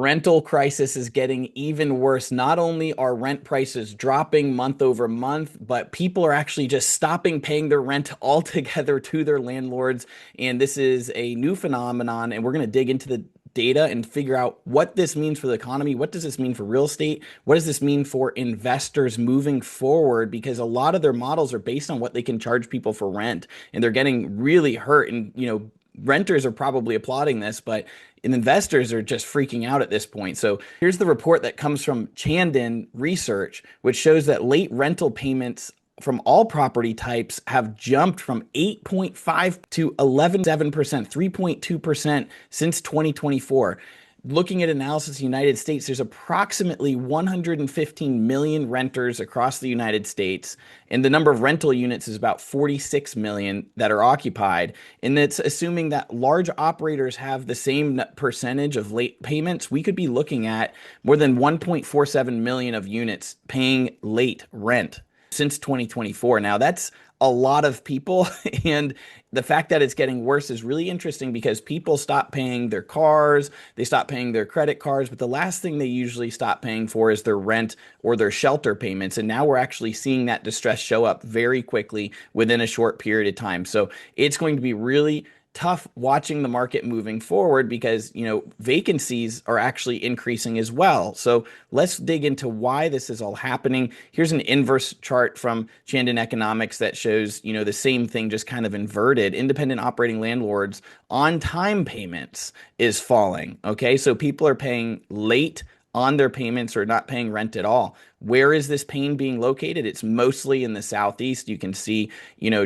rental crisis is getting even worse. Not only are rent prices dropping month over month, but people are actually just stopping paying their rent altogether to their landlords. And this is a new phenomenon. And we're going to dig into the data and figure out what this means for the economy. What does this mean for real estate? What does this mean for investors moving forward? Because a lot of their models are based on what they can charge people for rent, and they're getting really hurt. And, renters are probably applauding this, but investors are just freaking out at this point. So here's the report that comes from Chandon Research, which shows that late rental payments from all property types have jumped from 8.5 to 11.7%, 3.2% since 2024. Looking at analysis in the United States, there's approximately 115 million renters across the United States, and the number of rental units is about 46 million that are occupied. And it's assuming that large operators have the same percentage of late payments. We could be looking at more than 1.47 million of units paying late rent since 2024. Now, that's a lot of people. And the fact that it's getting worse is really interesting because people stop paying their cars, they stop paying their credit cards, but the last thing they usually stop paying for is their rent or their shelter payments. And now we're actually seeing that distress show up very quickly within a short period of time. So it's going to be really tough watching the market moving forward because, vacancies are actually increasing as well. So let's dig into why this is all happening. Here's an inverse chart from Chandon Economics that shows, the same thing just kind of inverted. Independent operating landlords on time payments is falling. Okay. So people are paying late on their payments or not paying rent at all. Where is this pain being located? It's mostly in the Southeast. You can see,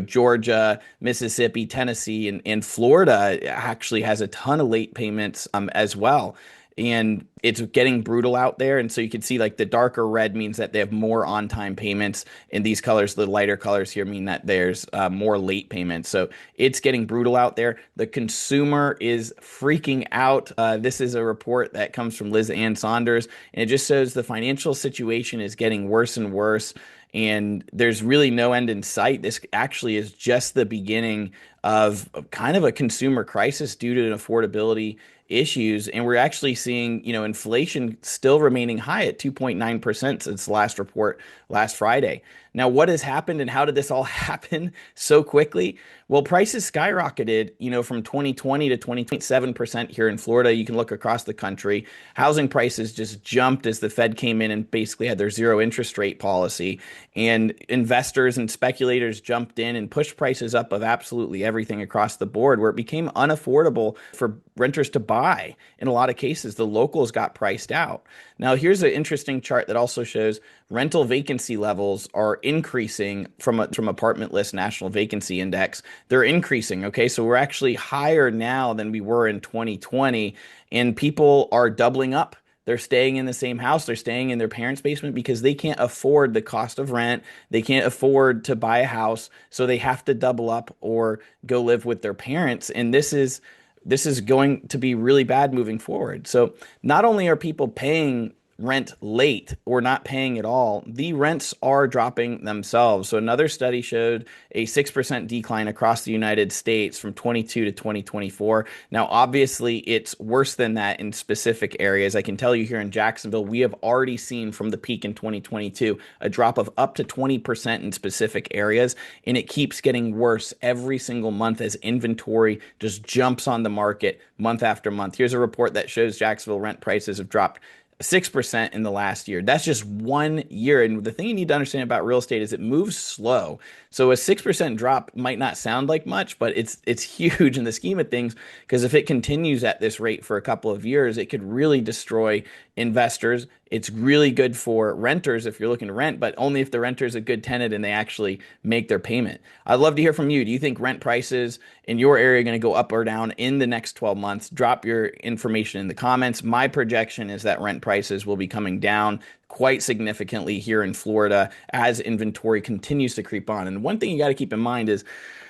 Georgia, Mississippi, Tennessee, and Florida actually has a ton of late payments as well. And it's getting brutal out there. And so you can see like the darker red means that they have more on-time payments. And these colors, the lighter colors here, mean that there's more late payments. So it's getting brutal out there. The consumer is freaking out. This is a report that comes from Liz Ann Saunders, and it just shows the financial situation is getting worse and worse. And there's really no end in sight. This actually is just the beginning of kind of a consumer crisis due to affordability issues. And we're actually seeing, inflation still remaining high at 2.9% since the last report last Friday. Now, what has happened and how did this all happen so quickly? Well, prices skyrocketed, from 2020 to 20.7% here in Florida. You can look across the country. Housing prices just jumped as the Fed came in and basically had their zero interest rate policy. And investors and speculators jumped in and pushed prices up of absolutely everything across the board, where it became unaffordable for renters to buy. In a lot of cases, the locals got priced out. Now, here's an interesting chart that also shows rental vacancy levels are increasing from Apartment List National Vacancy Index. They're increasing. Okay, so we're actually higher now than we were in 2020, and people are doubling up. They're staying in the same house. They're staying in their parents' basement because they can't afford the cost of rent. They can't afford to buy a house, so they have to double up or go live with their parents. And this is going to be really bad moving forward. So not only are people paying rent late or not paying at all, the rents are dropping themselves. So another study showed a 6% decline across the United States from 22 to 2024. Now, obviously, it's worse than that in specific areas. I can tell you here in Jacksonville, we have already seen from the peak in 2022 a drop of up to 20% in specific areas, and it keeps getting worse every single month as inventory just jumps on the market month after month. Here's a report that shows Jacksonville rent prices have dropped 6% in the last year. That's just 1 year. And the thing you need to understand about real estate is it moves slow. So a 6% drop might not sound like much, but it's huge in the scheme of things, because if it continues at this rate for a couple of years, it could really destroy investors. It's really good for renters if you're looking to rent, but only if the renter is a good tenant and they actually make their payment. I'd love to hear from you. Do you think rent prices in your area are going to go up or down in the next 12 months? Drop your information in the comments. My projection is that rent prices will be coming down quite significantly here in Florida as inventory continues to creep on. And one thing you got to keep in mind is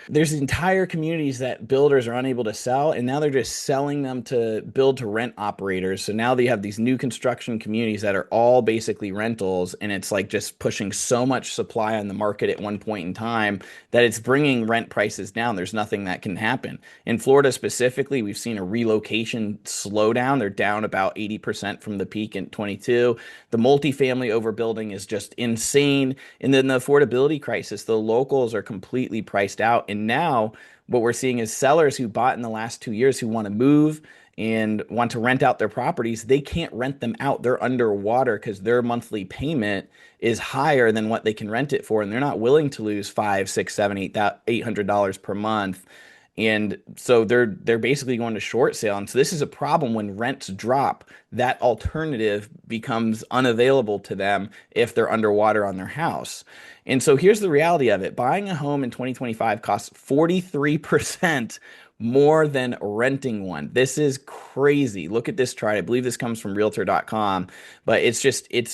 There's entire communities that builders are unable to sell, and now they're just selling them to build to rent operators. So now they have these new construction communities that are all basically rentals, and it's like just pushing so much supply on the market at one point in time that it's bringing rent prices down. There's nothing that can happen. In Florida specifically, we've seen a relocation slowdown. They're down about 80% from the peak in 22. The multifamily overbuilding is just insane. And then the affordability crisis, the locals are completely priced out. And now what we're seeing is sellers who bought in the last 2 years who want to move and want to rent out their properties, they can't rent them out. They're underwater because their monthly payment is higher than what they can rent it for, and they're not willing to lose five, six, seven, $800 per month. And so they're basically going to short sale. And so this is a problem when rents drop. That alternative becomes unavailable to them if they're underwater on their house. And so here's the reality of it. Buying a home in 2025 costs 43% more than renting one. This is crazy. Look at this chart. I believe this comes from realtor.com, but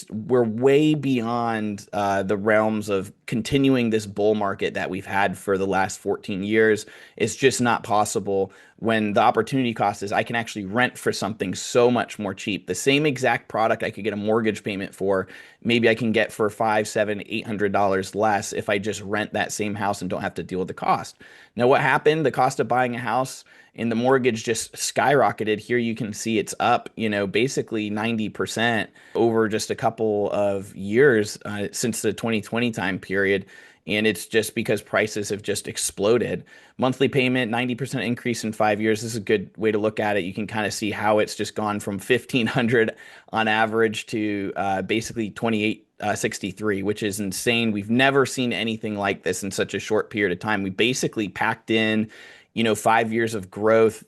we're way beyond the realms of continuing this bull market that we've had for the last 14 years. It's just not possible when the opportunity cost is I can actually rent for something so much more cheap. The same exact product I could get a mortgage payment for, maybe I can get for five, seven, $800 less if I just rent that same house and don't have to deal with the cost. Now, what happened? The cost of buying a house and the mortgage just skyrocketed. Here you can see it's up, basically 90% over just a couple of years since the 2020 time period. And it's just because prices have just exploded. Monthly payment, 90% increase in 5 years. This is a good way to look at it. You can kind of see how it's just gone from 1,500 on average to basically 2863, which is insane. We've never seen anything like this in such a short period of time. We basically packed in, 5 years of growth,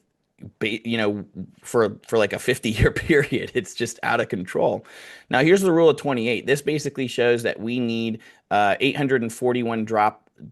for like a 50-year period. It's just out of control. Now, here's the rule of 28. This basically shows that we need 841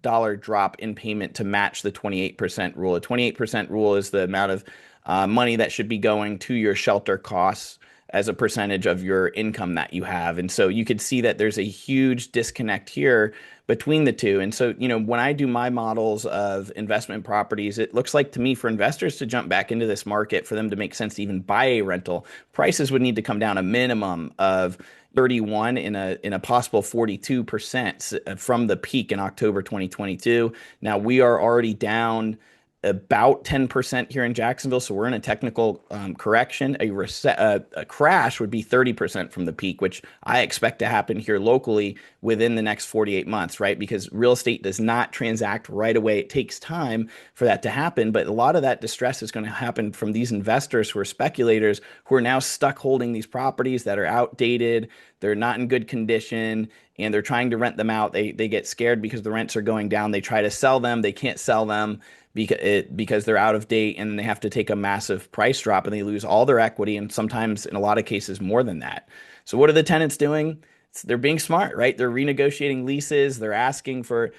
dollar drop in payment to match the 28% rule. The 28% rule is the amount of money that should be going to your shelter costs as a percentage of your income that you have. And so you could see that there's a huge disconnect here between the two. And so, when I do my models of investment properties, it looks like to me for investors to jump back into this market, for them to make sense to even buy a rental, prices would need to come down a minimum of 31 in a possible 42% from the peak in October 2022. Now we are already down about 10% here in Jacksonville. So we're in a technical correction. A crash would be 30% from the peak, which I expect to happen here locally within the next 48 months, right? Because real estate does not transact right away. It takes time for that to happen. But a lot of that distress is going to happen from these investors who are speculators, who are now stuck holding these properties that are outdated. They're not in good condition, and they're trying to rent them out. They get scared because the rents are going down. They try to sell them. They can't sell them because they're out of date, and they have to take a massive price drop, and they lose all their equity, and sometimes in a lot of cases more than that. So what are the tenants doing? They're being smart, right? They're renegotiating leases. They're asking for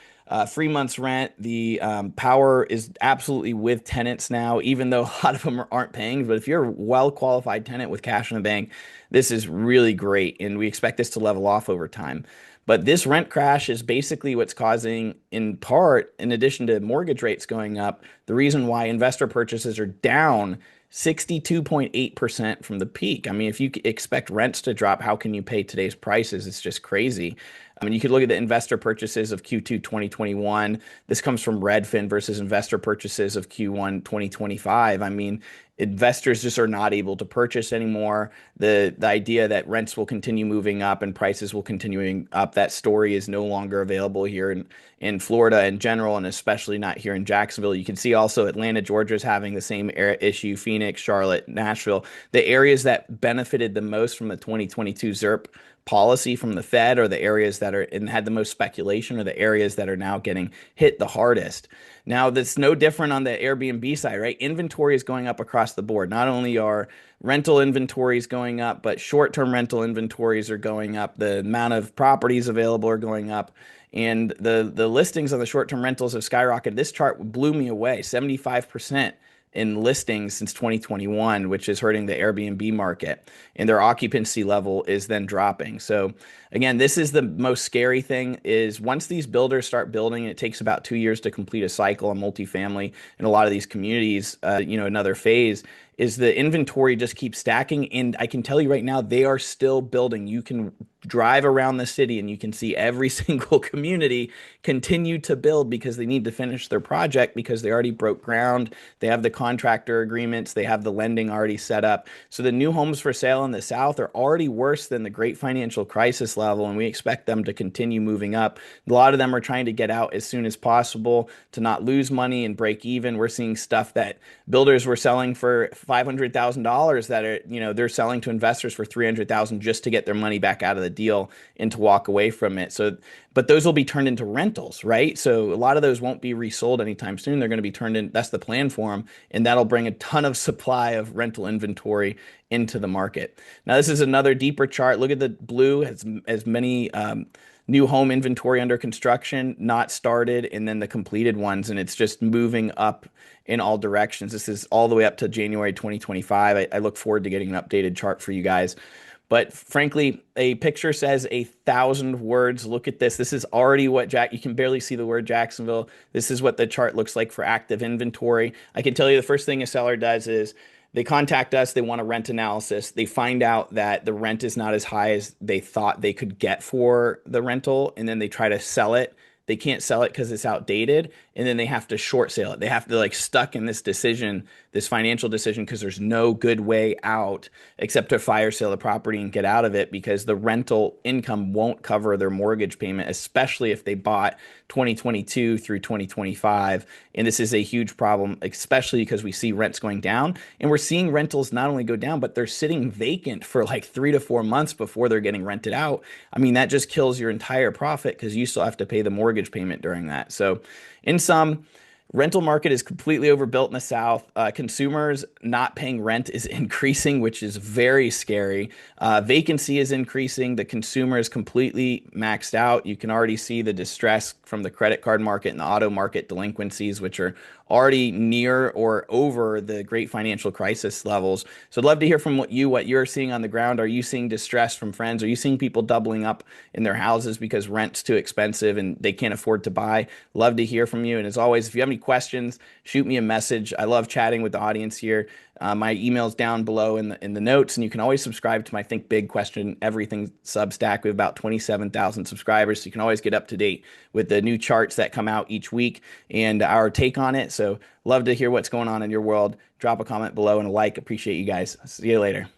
3 months rent. The power is absolutely with tenants now, even though a lot of them aren't paying. But if you're a well-qualified tenant with cash in the bank, this is really great, and we expect this to level off over time. But this rent crash is basically what's causing, in part, in addition to mortgage rates going up, the reason why investor purchases are down 62.8% from the peak. I mean, if you expect rents to drop, how can you pay today's prices? It's just crazy. I mean, you could look at the investor purchases of Q2 2021. This comes from Redfin versus investor purchases of Q1 2025. I mean, investors just are not able to purchase anymore. The idea that rents will continue moving up and prices will continue up, that story is no longer available here in Florida in general, and especially not here in Jacksonville. You can see also Atlanta, Georgia is having the same issue, Phoenix, Charlotte, Nashville. The areas that benefited the most from the 2022 ZIRP policy from the Fed are the areas that are and had the most speculation, are the areas that are now getting hit the hardest. Now, that's no different on the Airbnb side, right? Inventory is going up across the board. Not only are rental inventories going up, but short-term rental inventories are going up. The amount of properties available are going up. And the listings on the short-term rentals have skyrocketed. This chart blew me away. 75% in listings since 2021, which is hurting the Airbnb market. And their occupancy level is then dropping. So again, this is the most scary thing is once these builders start building, it takes about 2 years to complete a cycle on multifamily in a lot of these communities, another phase is the inventory just keeps stacking. And I can tell you right now, they are still building. You can drive around the city and you can see every single community continue to build because they need to finish their project because they already broke ground. They have the contractor agreements, they have the lending already set up. So the new homes for sale in the South are already worse than the great financial crisis level, and we expect them to continue moving up. A lot of them are trying to get out as soon as possible to not lose money and break even. We're seeing stuff that builders were selling for $500,000 that are, they're selling to investors for 300,000 just to get their money back out of the deal and to walk away from it. So, but those will be turned into rentals, right? So a lot of those won't be resold anytime soon. They're going to be turned in. That's the plan for them. And that'll bring a ton of supply of rental inventory into the market. Now, this is another deeper chart. Look at the blue, as many new home inventory under construction, not started, and then the completed ones. And it's just moving up in all directions. This is all the way up to January 2025. I look forward to getting an updated chart for you guys. But frankly, a picture says 1,000 words. Look at this. This is already what you can barely see the word Jacksonville. This is what the chart looks like for active inventory. I can tell you the first thing a seller does is they contact us. They want a rent analysis. They find out that the rent is not as high as they thought they could get for the rental. And then they try to sell it. They can't sell it because it's outdated. And then they have to short sale it. They have to stuck in this decision, this financial decision, because there's no good way out except to fire sale the property and get out of it because the rental income won't cover their mortgage payment, especially if they bought 2022 through 2025. And this is a huge problem, especially because we see rents going down and we're seeing rentals not only go down, but they're sitting vacant for like 3 to 4 months before they're getting rented out. I mean, that just kills your entire profit because you still have to pay the mortgage payment during that. So in sum, rental market is completely overbuilt in the South. Consumers not paying rent is increasing, which is very scary. Vacancy is increasing. The consumer is completely maxed out. You can already see the distress from the credit card market and the auto market delinquencies, which are already near or over the great financial crisis levels. So I'd love to hear from what you're seeing on the ground. Are you seeing distress from friends? Are you seeing people doubling up in their houses because rent's too expensive and they can't afford to buy? Love to hear from you. And as always, if you have any questions, shoot me a message. I love chatting with the audience here. My email's down below in the notes, and you can always subscribe to my Think Big Question Everything Substack. We have about 27,000 subscribers, so you can always get up to date with the new charts that come out each week and our take on it. So love to hear what's going on in your world. Drop a comment below and a like. Appreciate you guys. See you later.